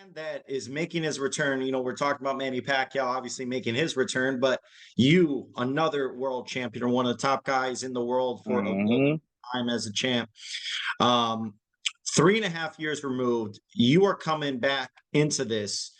man that is making his return. You know, we're talking about Manny Pacquiao obviously making his return, but you, another world champion, or one of the top guys in the world for a long time as a champ. 3.5 years removed, you are coming back into this.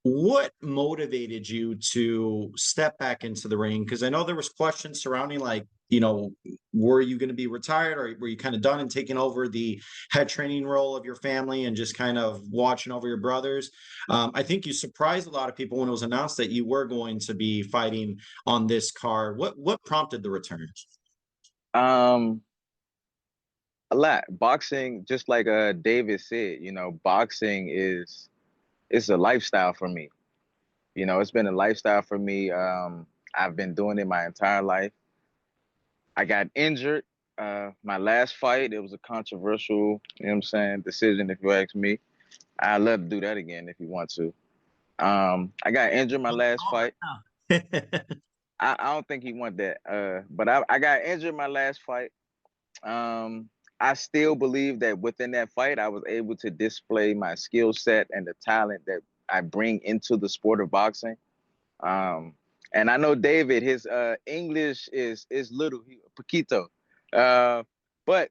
What motivated you to step back into the ring? Because I know there was questions surrounding, like, you know, were you going to be retired, or were you kind of done and taking over the head training role of your family and just kind of watching over your brothers? I think you surprised a lot of people when it was announced that you were going to be fighting on this card. What prompted the return? Um, a lot. Boxing, just like David said, you know, boxing it's a lifestyle for me. You know, it's been a lifestyle for me. I've been doing it my entire life. I got injured. My last fight, it was a controversial, you know what I'm saying, decision, if you ask me. I'd love to do that again if you want to. I got injured my last fight. I don't think he want that. But I got injured my last fight. I still believe that within that fight, I was able to display my skill set and the talent that I bring into the sport of boxing. And I know David, his English is little, poquito. But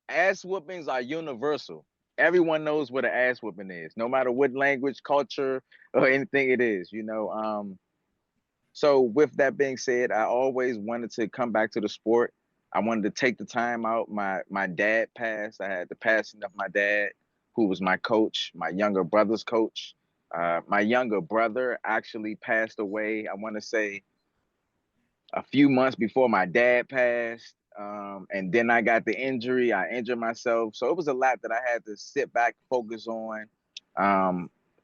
ass whoopings are universal. Everyone knows what an ass whooping is, no matter what language, culture, or anything it is, you know. So with that being said, I always wanted to come back to the sport. I wanted to take the time out. My dad passed. I had the passing of my dad, who was my coach, my younger brother's coach. My younger brother actually passed away, I want to say, a few months before my dad passed. And then I got the injury. I injured myself. So it was a lot that I had to sit back, focus on,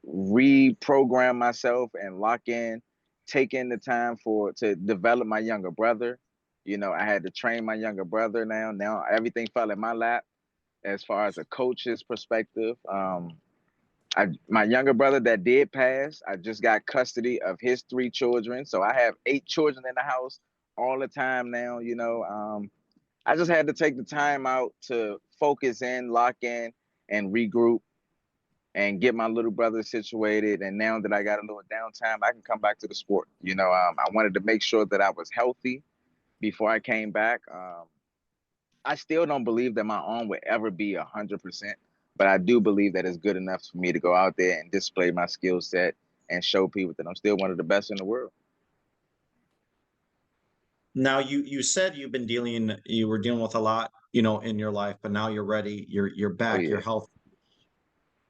reprogram myself and lock in, taking the time to develop my younger brother. You know, I had to train my younger brother now. Now everything fell in my lap as far as a coach's perspective. My younger brother that did pass, I just got custody of his 3 children. So I have 8 children in the house all the time now, you know. I just had to take the time out to focus in, lock in, and regroup and get my little brother situated. And now that I got a little downtime, I can come back to the sport. You know, I wanted to make sure that I was healthy before I came back. I still don't believe that my arm would ever be 100%, but I do believe that it's good enough for me to go out there and display my skill set and show people that I'm still one of the best in the world. Now you said you were dealing with a lot, you know, in your life, but now you're ready. You're back. Oh, yeah. You're healthy.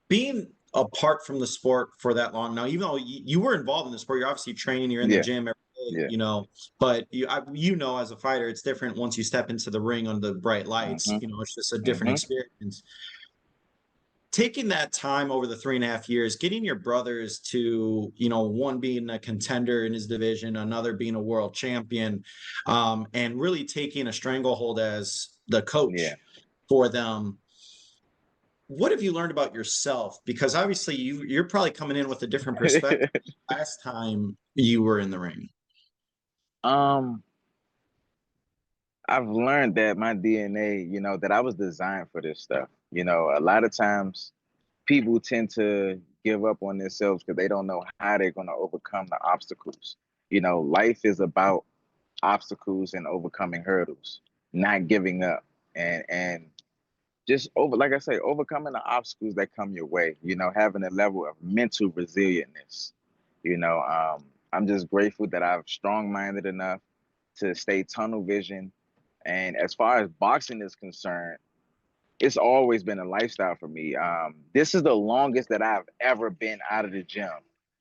Being apart from the sport for that long now, even though you were involved in the sport, you're obviously training, you're in the gym every day, you know, but you know, as a fighter, it's different once you step into the ring under the bright lights. You know, it's just a different experience. Taking that time over the 3.5 years, getting your brothers to, you know, one being a contender in his division, another being a world champion, and really taking a stranglehold as the coach for them. What have you learned about yourself? Because obviously you're probably coming in with a different perspective last time you were in the ring. I've learned that my DNA, you know, that I was designed for this stuff. You know, a lot of times people tend to give up on themselves because they don't know how they're going to overcome the obstacles. You know, life is about obstacles and overcoming hurdles, not giving up, and just like I say, overcoming the obstacles that come your way. You know, having a level of mental resilientness. You know, I'm just grateful that I'm strong-minded enough to stay tunnel vision. And as far as boxing is concerned, it's always been a lifestyle for me. This is the longest that I've ever been out of the gym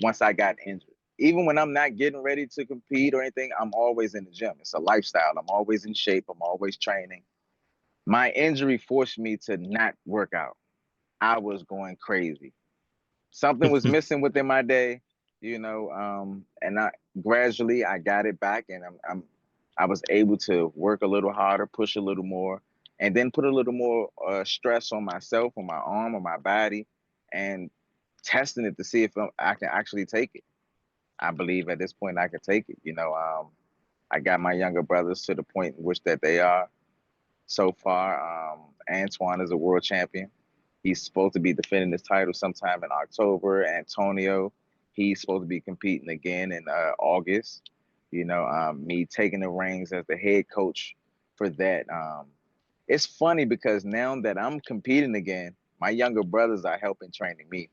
once I got injured. Even when I'm not getting ready to compete or anything, I'm always in the gym. It's a lifestyle. I'm always in shape. I'm always training. My injury forced me to not work out. I was going crazy. Something was missing within my day, you know, and I got it back, and I was able to work a little harder, push a little more, and then put a little more stress on myself, on my arm, on my body, and testing it to see if I can actually take it. I believe at this point I can take it. You know, I got my younger brothers to the point in which that they are so far. Antoine is a world champion. He's supposed to be defending his title sometime in October. Antonio, he's supposed to be competing again in August. Me taking the reins as the head coach for that. It's funny because now that I'm competing again, my younger brothers are helping training me.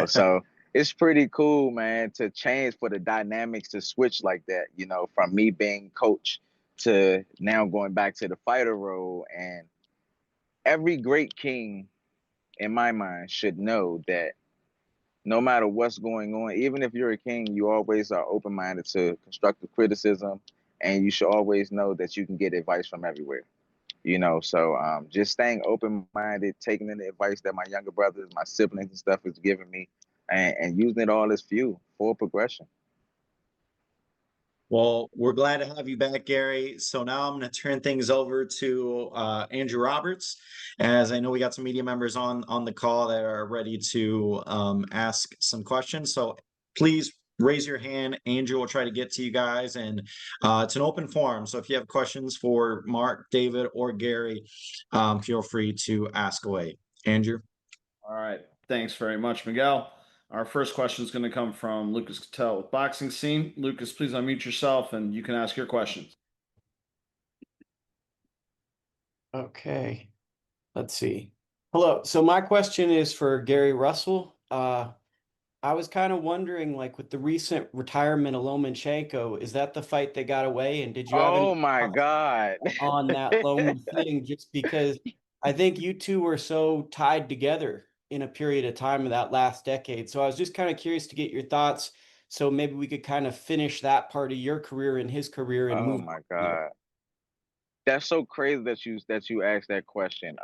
So it's pretty cool, man, to change for the dynamics to switch like that. From me being coach to now going back to the fighter role. And every great king, in my mind, should know that no matter what's going on, even if you're a king, you always are open-minded to constructive criticism, and you should always know that you can get advice from everywhere. So just staying open-minded, taking in the advice that my younger brothers, my siblings and stuff is giving me, and using it all as fuel for progression. Well, we're glad to have you back, Gary. So now I'm going to turn things over to Andrew Roberts, as I know we got some media members on the call that are ready to ask some questions. So please raise your hand. Andrew will try to get to you guys, and it's an open forum. So if you have questions for Mark, David, or Gary, feel free to ask away. Andrew. All right. Thanks very much, Miguel. Our first question is going to come from Lucas Cattell with Boxing Scene. Lucas, please unmute yourself and you can ask your questions. Okay. Let's see. Hello. So my question is for Gary Russell. I was kind of wondering, like, with the recent retirement of Lomachenko, is that the fight that got away? And did you have Oh my God. on that Loma thing? Just because I think you two were so tied together in a period of time of that last decade. So I was just kind of curious to get your thoughts. So maybe we could kind of finish that part of your career and his career and move. Oh my God. That's so crazy that you asked that question.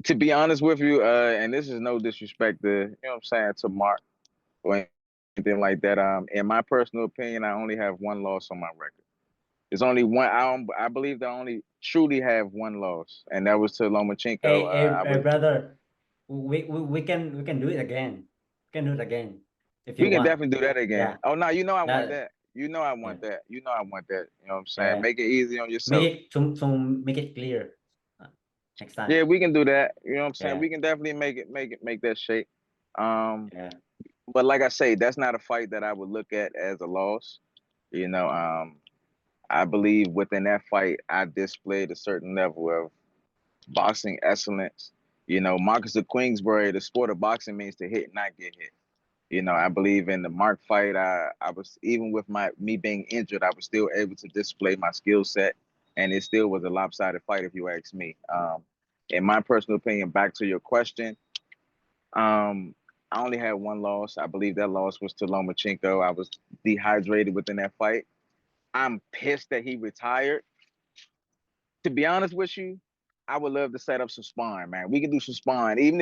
To be honest with you, and this is no disrespect to, to Mark or anything like that. In my personal opinion, I only have one loss on my record. There's only one. I believe I only truly have one loss, and that was to Lomachenko. Hey, brother, we can do it again. We can do it again if you we can want. definitely do that again. Yeah. Oh no, I want that. I want that. I want that. You know what I'm saying? Yeah. Make it easy on yourself. Make it clear next time. Yeah, we can do that. You know what I'm saying? Yeah. We can definitely make that shape. Yeah. But like I say, that's not a fight that I would look at as a loss. I believe within that fight, I displayed a certain level of boxing excellence. Marcus of Queensbury, the sport of boxing means to hit, not get hit. I believe in the Mark fight, I was, even with me being injured, I was still able to display my skill set, and it still was a lopsided fight if you ask me. In my personal opinion, back to your question, I only had one loss. I believe that loss was to Lomachenko. I was dehydrated within that fight. I'm pissed that he retired. To be honest with you, I would love to set up some sparring, man. We can do some sparring. Even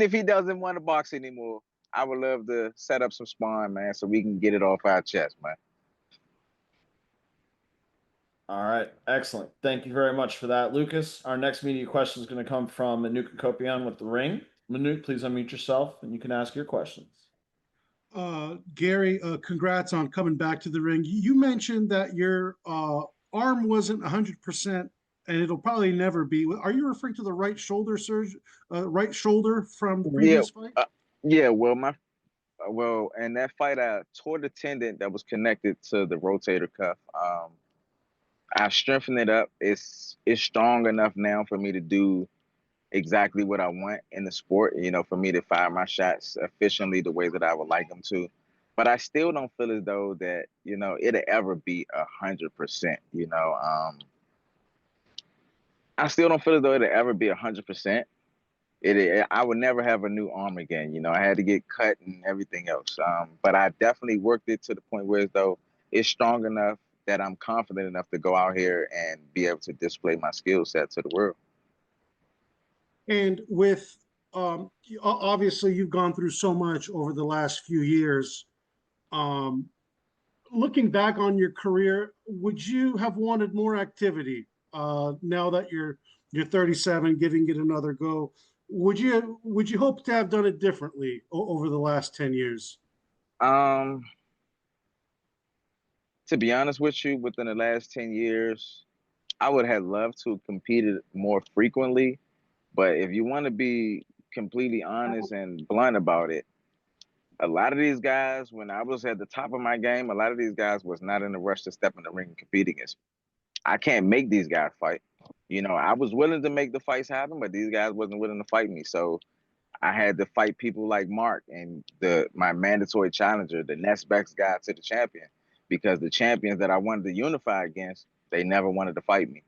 if he doesn't want to box anymore, I would love to set up some sparring, man, so we can get it off our chest, man. All right. Excellent. Thank you very much for that, Lucas. Our next media question is going to come from Manuk Kopian with The Ring. Manuk, please unmute yourself and you can ask your questions. Gary, congrats on coming back to the ring. You mentioned that your arm wasn't 100%, and it'll probably never be. Are you referring to the right shoulder surgery, right shoulder from the previous fight? Yeah. Well, in that fight, I tore the tendon that was connected to the rotator cuff. I strengthened it up. It's strong enough now for me to do exactly what I want in the sport, for me to fire my shots efficiently the way that I would like them to. But I still don't feel as though that, it'll ever be 100%, I still don't feel as though it'll ever be 100%. I would never have a new arm again. I had to get cut and everything else. But I definitely worked it to the point where as though it's strong enough that I'm confident enough to go out here and be able to display my skill set to the world. And with, obviously you've gone through so much over the last few years. Looking back on your career, would you have wanted more activity now that you're 37, giving it another go? Would you hope to have done it differently over the last 10 years? To be honest with you, within the last 10 years, I would have loved to compete it more frequently, but if you want to be completely honest and blunt about it, a lot of these guys, when I was at the top of my game, a lot of these guys was not in a rush to step in the ring and compete against me. I can't make these guys fight. You know, I was willing to make the fights happen, but these guys wasn't willing to fight me. So I had to fight people like Mark and my mandatory challenger, the next best guy to the champion, because the champions that I wanted to unify against, they never wanted to fight me.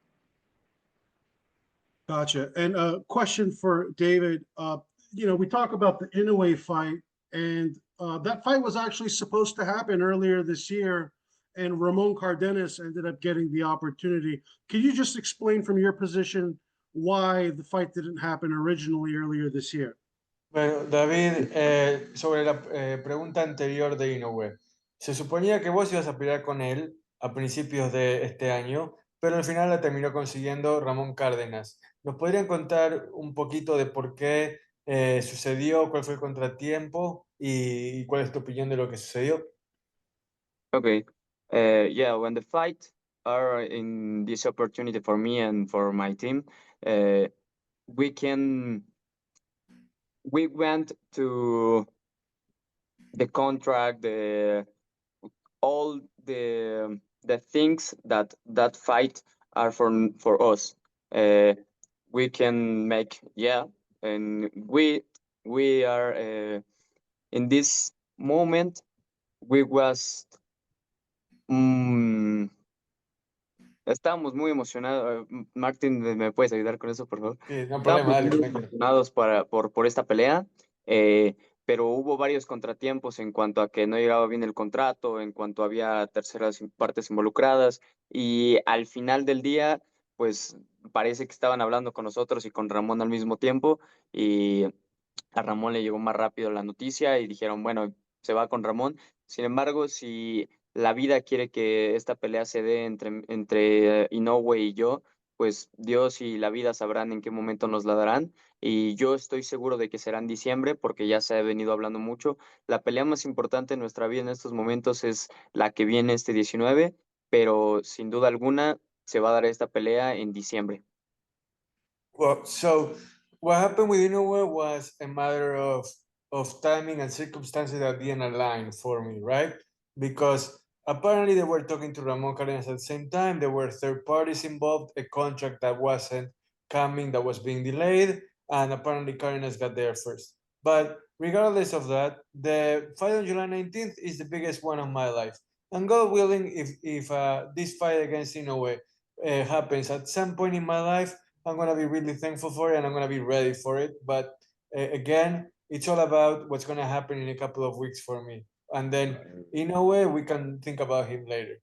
Gotcha. And a question for David. You know, we talk about the Inoue fight, and that fight was actually supposed to happen earlier this year, and Ramon Cardenas ended up getting the opportunity. Can you just explain from your position why the fight didn't happen originally earlier this year? Bueno, David, sobre la pregunta anterior de Inoue, se suponía que vos ibas a pelear con él a principios de este año, pero al final la terminó consiguiendo Ramón Cárdenas. ¿Nos podrían contar un poquito de por qué sucedió, cuál fue el contratiempo y cuál es tu opinión de lo que sucedió? Okay. Yeah, when the fight are in this opportunity for me and for my team, we went to the contract, all the things that fight are for us. We can make, yeah, and we are in this moment we was estábamos muy emocionados. Martín, ¿me puedes ayudar con eso, por favor? Sí, no problema, dale. Muy emocionados por esta pelea, pero hubo varios contratiempos en cuanto a que no llegaba bien el contrato, en cuanto había terceras partes involucradas, y al final del día, pues parece que estaban hablando con nosotros y con Ramón al mismo tiempo, y a Ramón le llegó más rápido la noticia y dijeron, bueno, se va con Ramón. Sin embargo, si la vida quiere que esta pelea se dé entre Inoue y yo, pues Dios y la vida sabrán en qué momento nos la darán. Y yo estoy seguro de que será en diciembre, porque ya se ha venido hablando mucho. La pelea más importante en nuestra vida en estos momentos es la que viene este 19, pero sin duda alguna se va a dar esta pelea en diciembre. Well, so what happened with Inoue was a matter of timing and circumstances that didn't align for me, right? Because apparently they were talking to Ramon Cardenas at the same time. There were third parties involved, a contract that wasn't coming, that was being delayed, and apparently Cardenas got there first. But regardless of that, the fight on July 19th is the biggest one of my life. And God willing, if this fight against Inoue happens at some point in my life, I'm going to be really thankful for it and I'm going to be ready for it. But again, it's all about what's going to happen in a couple of weeks for me. And then in a way, we can think about him later.